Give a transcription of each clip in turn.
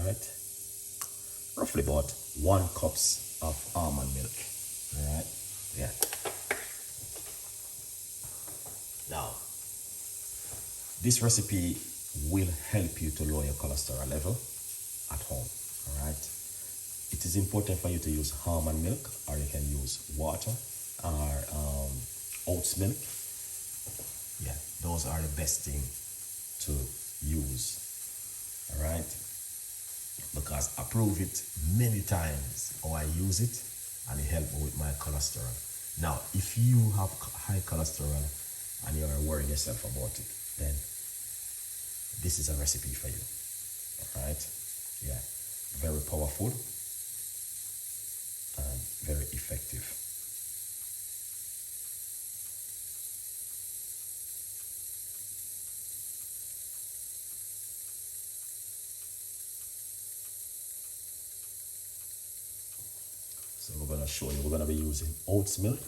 right? Roughly about 1 cup of almond milk. All right? Yeah. Now, this recipe will help you to lower your cholesterol level at home. All right? It is important for you to use almond milk, or you can use water or oats milk. Yeah, those are the best thing to use. All right? Because I prove it many times how I use it, and it helped me with my cholesterol. Now, if you have high cholesterol and you're worrying yourself about it, then this is a recipe for you. All right? Yeah, very powerful and very effective. So we're gonna show you, we're gonna be using oats milk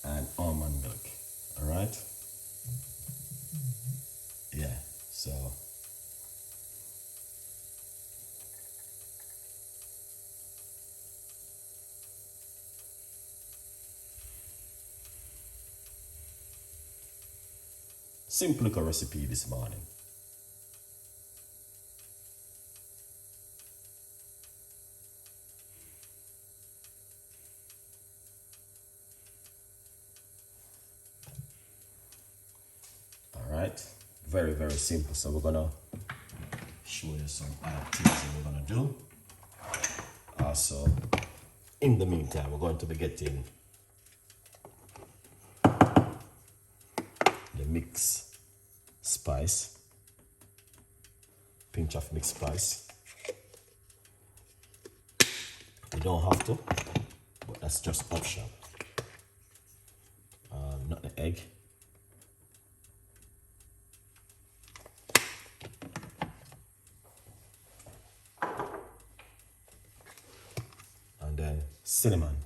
and almond milk. All right? Yeah, so simple little recipe this morning. All right, very, very simple. So we're gonna show you some other things that we're gonna do. Also, in the meantime, we're going to be getting the mix spice, pinch of mixed spice. You don't have to, but that's just optional. Not the egg. And then cinnamon.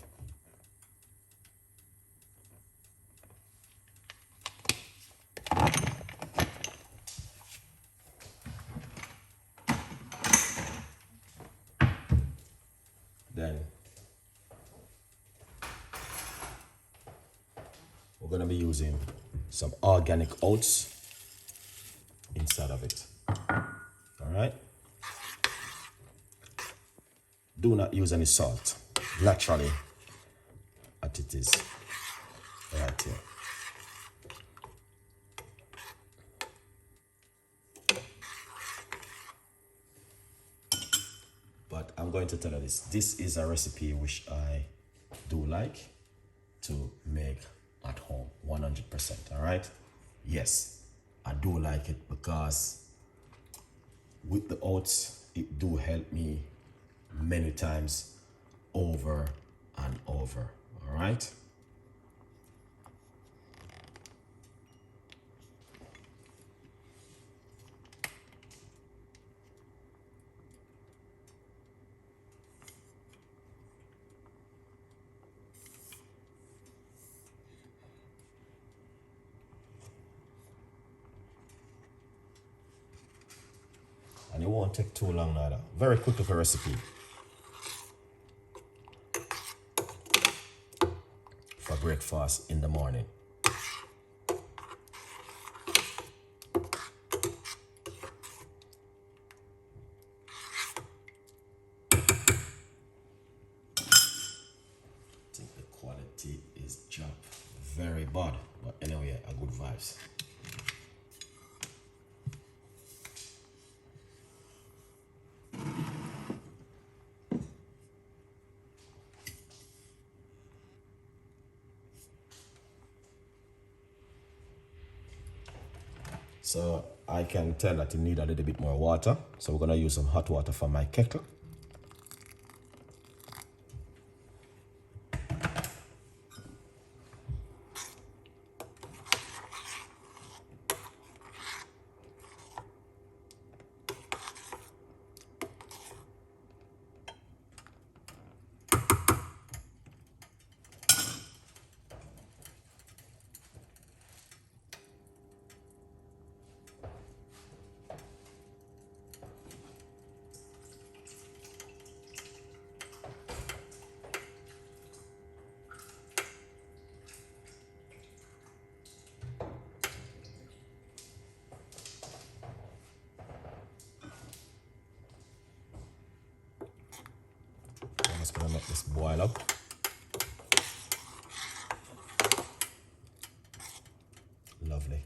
Then we're gonna be using some organic oats inside of it. All right? Do not use any salt, naturally, as it is right here. But I'm going to tell you this. This is a recipe which I do like to make at home, 100%, all right? Yes, I do like it because with the oats, it do help me many times over and over, all right? And it won't take too long neither. Very quick of a recipe for breakfast in the morning. I think the quality is just very bad, but anyway, a good vibes. So I can tell that you need a little bit more water. So we're gonna use some hot water from my kettle. Let this boil up. Lovely.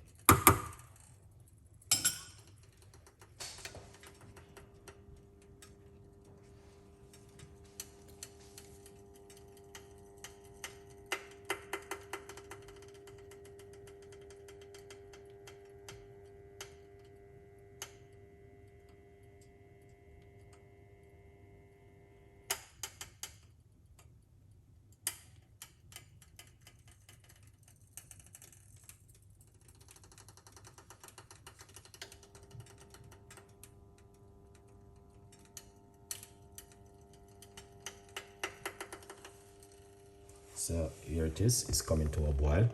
So here it is, it's coming to a boil.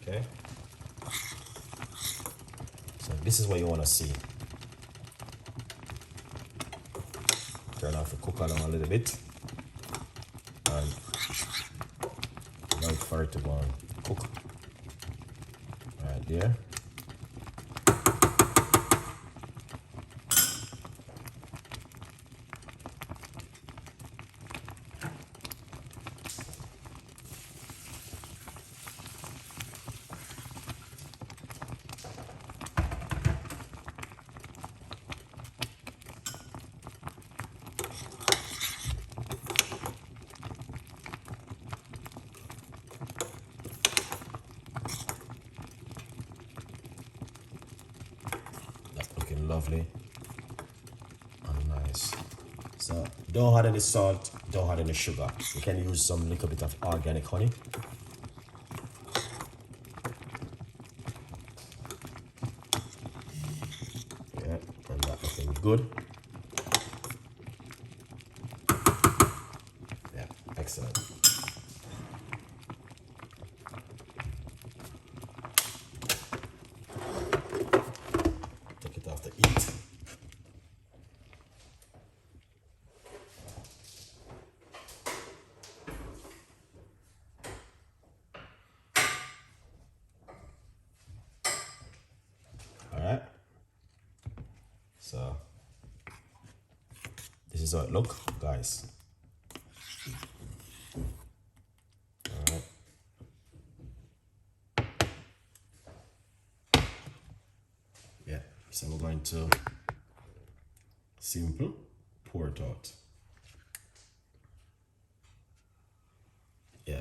Okay. So this is what you want to see. Turn off the cooker down a little bit. And wait for it to go and cook. Right there. Lovely and nice. So don't add any salt, don't add any sugar. You can use some little bit of organic honey. Yeah, and that's looking good. Yeah, excellent. To eat. All right. So this is how it looks, guys. All right. Yeah. So we're going to simple pour it out. Yeah.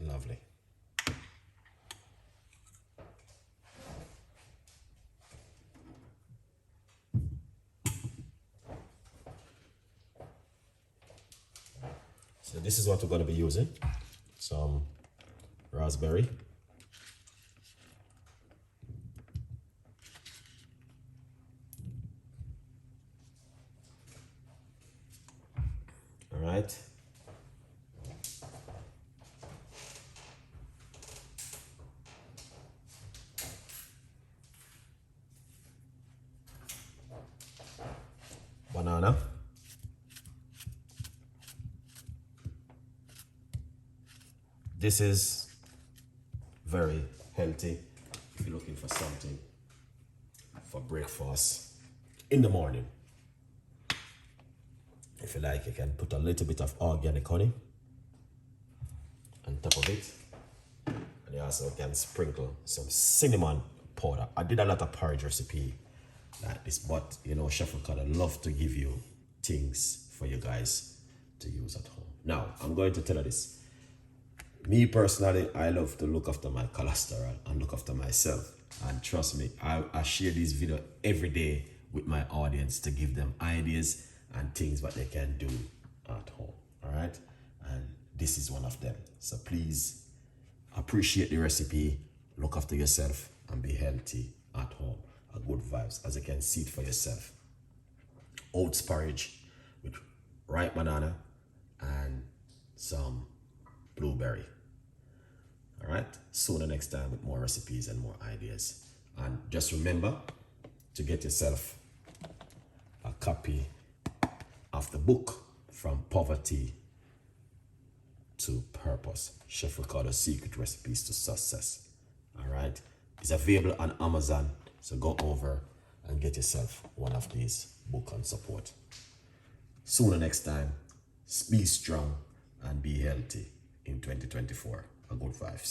Lovely. So this is what we're going to be using. Some raspberry. All right. Banana. This is very healthy if you're looking for something for breakfast in the morning. If you like, you can put a little bit of organic honey on top of it. And you also can sprinkle some cinnamon powder. I did a lot of porridge recipe like this, but you know, Chef Ricardo love to give you things for you guys to use at home. Now, I'm going to tell you this. Me personally, I love to look after my cholesterol and look after myself. And trust me, I share this video every day with my audience to give them ideas and things that they can do at home. All right, and this is one of them. So please appreciate the recipe, look after yourself, and be healthy at home. A good vibes, as you can see it for yourself. Oats porridge with ripe banana and some blueberry. All right, see you next time with more recipes and more ideas. And just remember to get yourself a copy of the book From Poverty to Purpose, Chef Ricardo's Secret Recipes to Success. All right, it's available on Amazon, so go over and get yourself one of these books and support. See you next time. Be strong and be healthy in 2024. A good vibes.